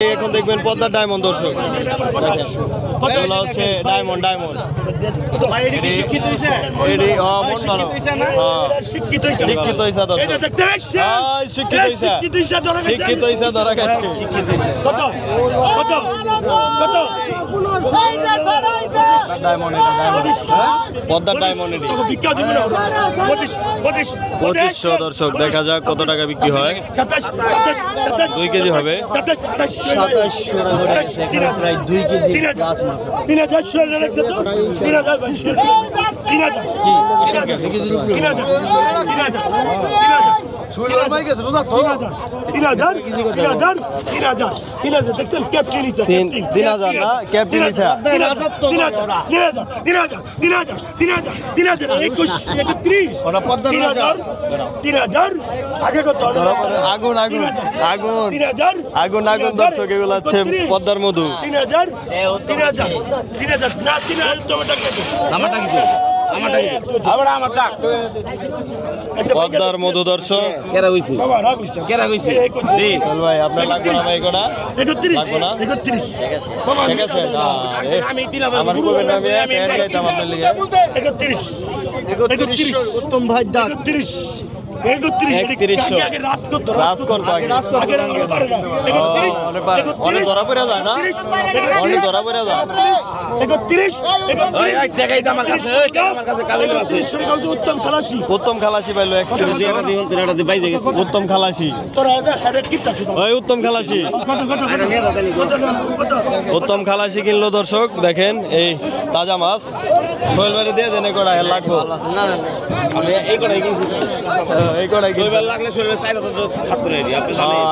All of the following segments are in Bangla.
এখন দেখবেন পদ্মার ডায়মন্ড দর্শক এগুলো হচ্ছে ডায়মন্ড শিক্ষিত হয়েছে ধরা গেছে পদ্মার ডায়মন্ড 2500 দর্শক দেখা যাক কত টাকা বিক্রি হয় 2 কেজি হবে 3000 আগুন দর্শক এগুলো হচ্ছে পদ্মার মধু 3000 পদ্মার মধু দর্শক ভাই আপনার লাগবে না ভাই কোটা লাগবে না ঠিক আছে আমার কবে নামে যাইতাম আপনার লিগে 31 উত্তম ভাই ডাক 3100 রাজ করবো অনেক ধরা পড়ে যায় না অনেক ধরা পড়ে যায় উত্তম খালাসি পাইলো উত্তম খালাসি উত্তম খালাসি কিনলো দর্শক দেখেন এই তাজা মাছ সোহেল বাড়ি দিয়ে দেনে করা লাগবো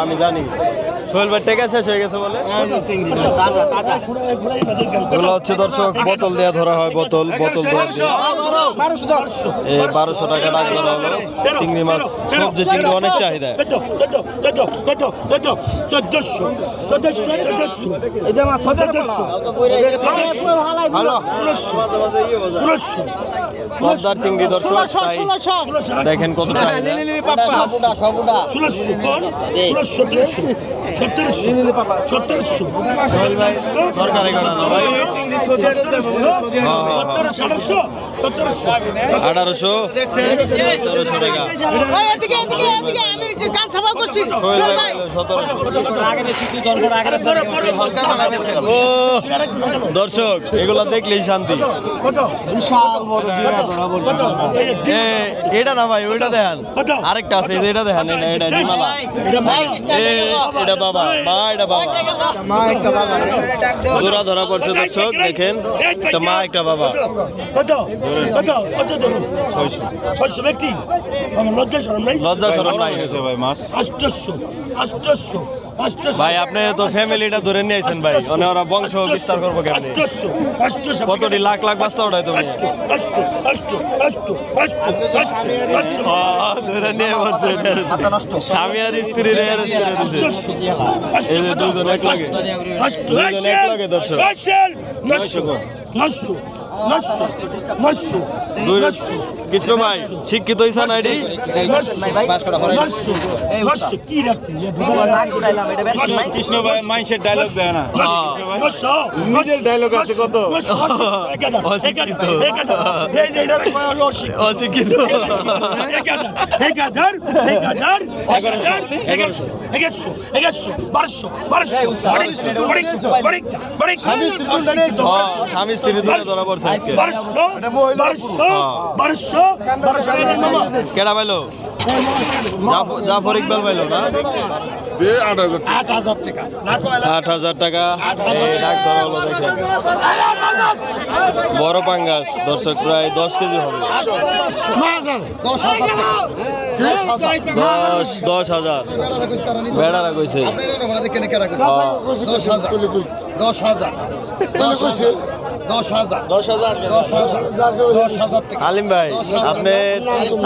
আমি জানি সোহেল ভাই টেকা শেষ হয়ে গেছে বলে এগুলো হচ্ছে দর্শক বোতল দেওয়া ধরা হয় বোতল 1200 টাকা দাম ধরা হলো চিংড়ি মাছ সবজি চিংড়ি অনেক চাহিদা পদ্মার চিংড়ি দর্শক দেখেন কত চাহিদা দরকার করা না ভাই 1800 দর্শক এগুলা দেখলেই শান্তি এটা না ভাই ওইটা দেখেন আরেকটা আছে এটা দেখেন এটা ডিমালা এটা বাবা মা এটা বাবা জোড়া ধরা পড়ছে দর্শক দেখেন একটা মা একটা বাবা লজ্জা শরম নাই ভাই মাছ 800 ভাই আপনি তো ফ্যামিলিটা ধরে নিয়ে আইছেন ভাই ওরা বংশ বিস্তার করবো কেমনি কতটি লাখ লাখ বাচ্চা ওঠায় তুমি ধরে নিয়ে বলছে স্বামী আর স্ত্রীর এই যে দুজন এক লাগে দর্শক কৃষ্ণ ভাই শিক্ষিত হয়েছে না এটি কৃষ্ণ ভাই মাইন্ডসেট ডায়লগ দেয় না নিজের ডায়লগ আছে কত অশিক্ষিত স্বামী স্ত্রী ধরে ধরা পড়ছে কেডা পাইলো জাফর ইকবাল পাইলো না 8,000 টাকা ডাক ধরা হলো দেখেন বড় পাঙ্গাস দর্শক প্রায় 10 কেজি হবে 10,000 বেড়ারা কইছে 10,000 10,000 10,000 10,000 টাকা। আলিম ভাই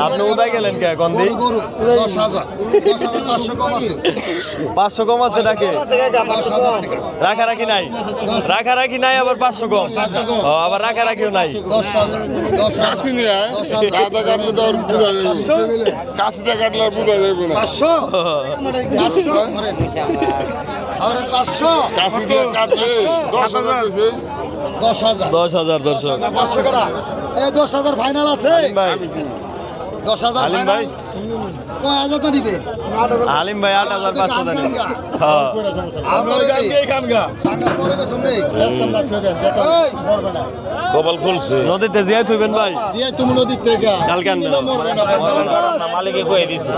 আপনি উদয় গেলেন কে কোন দিন? 10,000 500 কম আছে। 500 কম আছে নাকি? 10,000 টাকা। রাখি নাই আবার 500 কম। ও আবার রাখিও নাই। 10,000 কাশি নিয়ে দাদা কাটলে তো আর বোঝা যাবে না। কাশিটা কাটলে আর বোঝা যাবে না। 500 আরে 500 কাশি দিয়ে কাটলে 10,000 দিছে। 10,000 10,000 দর্শক 500 টাকা। এই 10,000 ফাইনাল আছে। ভাই 10,000 আলিম ভাই কয় হাজার তো নিবে? আলিম ভাই 8,500 দেন। হ্যাঁ আমার গান কে খানগা টাকা পরে বেসম নেই রাস্তা না থেকে যেত মরবে না কপাল খুলছে। নদীতে জিয়াই থইবেন ভাই দিয়ে তুমি নদীর থেকে কালকে আনবেন। মরবে না মালিকে কই দিছে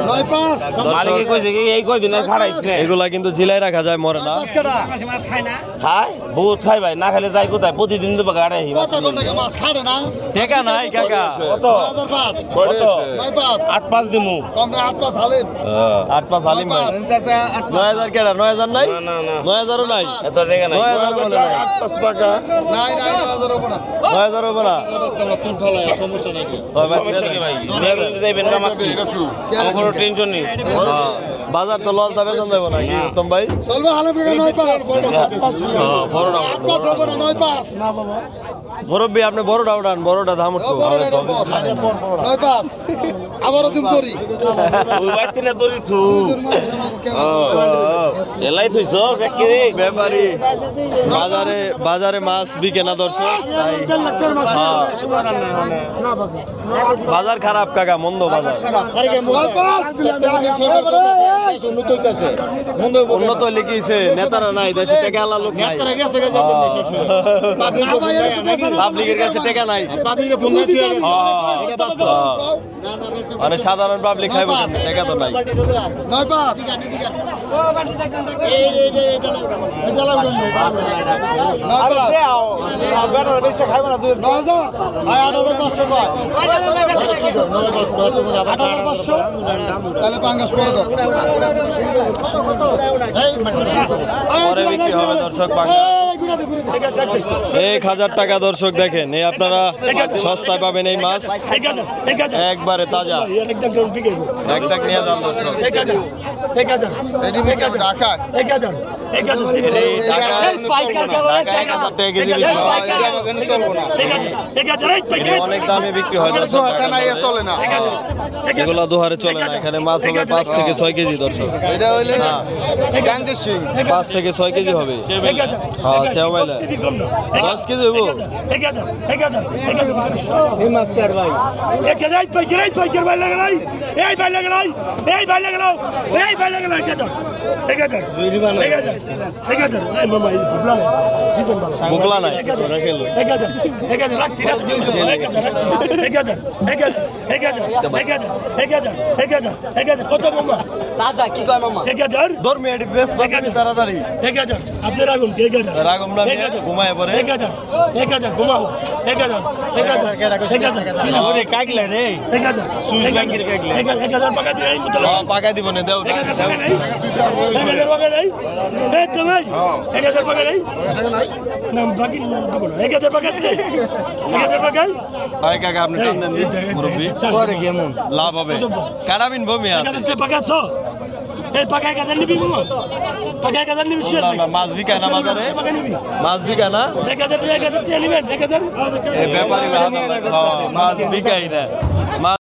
9-5 মালিকে কইছে কি এই কই দিন খাড়াইছে এগুলা কিন্তু জিলাই রাখা যায় মরে না। 5 টাকা খায় বহুত খাই ভাই না খেলে যাই কোথায় প্রতিদিন তো গাড়াই কত টাকা মাছ খাড়ে না টেকা নাই কাকা। কত 2005 কত 9-5 8-5 দিমু কম না 8-5 হালিম 8,500 আলিম ভাই 9,000 কেডা 9,000 নাই? না, না। 9,000 নাই এত টাকা নাই 9,000 বলে নাই। 8-5 টাকা নাই 9,000 হবে না 9,000 হবে না। তোমরা তুই ফলাই সমস্যা নাই হয় ভাই, সমস্যা কি ভাই নিয়ে যাইবেন কামাক কি আমার কোনো টেনশন নেই হ্যাঁ, বাজার তো লস দাবে যাবে না কি উত্তম ভাই? চলবে হালিম 9-5 বড়টা 8-5 হবে না 9-5 না বাবা মুরব্বী আপনি বড়টা উঠান, বড়টা দাম উঠতো। 9-5 আবারও তুমি করি ওই বাইতে না দরি থু এলাই থইছ একেরে ব্যাপারী বাজারে মাছ বিকে না দর্শক তাই। বাজার খারাপ কাকা, মন্দ বাজার। উন্নত লিখিছে নেতারা নাই, দেশে টাকা আলা লোক নাই, পাবলিকের কাছে টাকা নাই। মানে সাধারণ পাবলিক খাইব টাকা তো নাই। পরে বিক্রি হবে দর্শক। 1,000 টাকা দর্শক দেখেন, এই আপনারা সস্তায় পাবেন এই মাছ, একবারে তাজা। একদাক নিয়ে যান দর্শক। অনেক দামে বিক্রি হয় দর্শক, এগুলো দোহারে চলে না। এখানে মাছ হবে 5 থেকে 6 কেজি দর্শক। 5 থেকে 6 কেজি হবে। হ্যাঁ চেও মাইলা 10 কেজি হবো। বুকলা নাই তাড়াতাড়ি রাগম না ঘুমায় পরে। পাকা দিব না দেও কাকা আপনি লাভ হবে কাটাবিন ভূমি মাছ বিকায় না বাজারে, মাছ বিকায় না ব্যাপারী মাছ বিকাই না।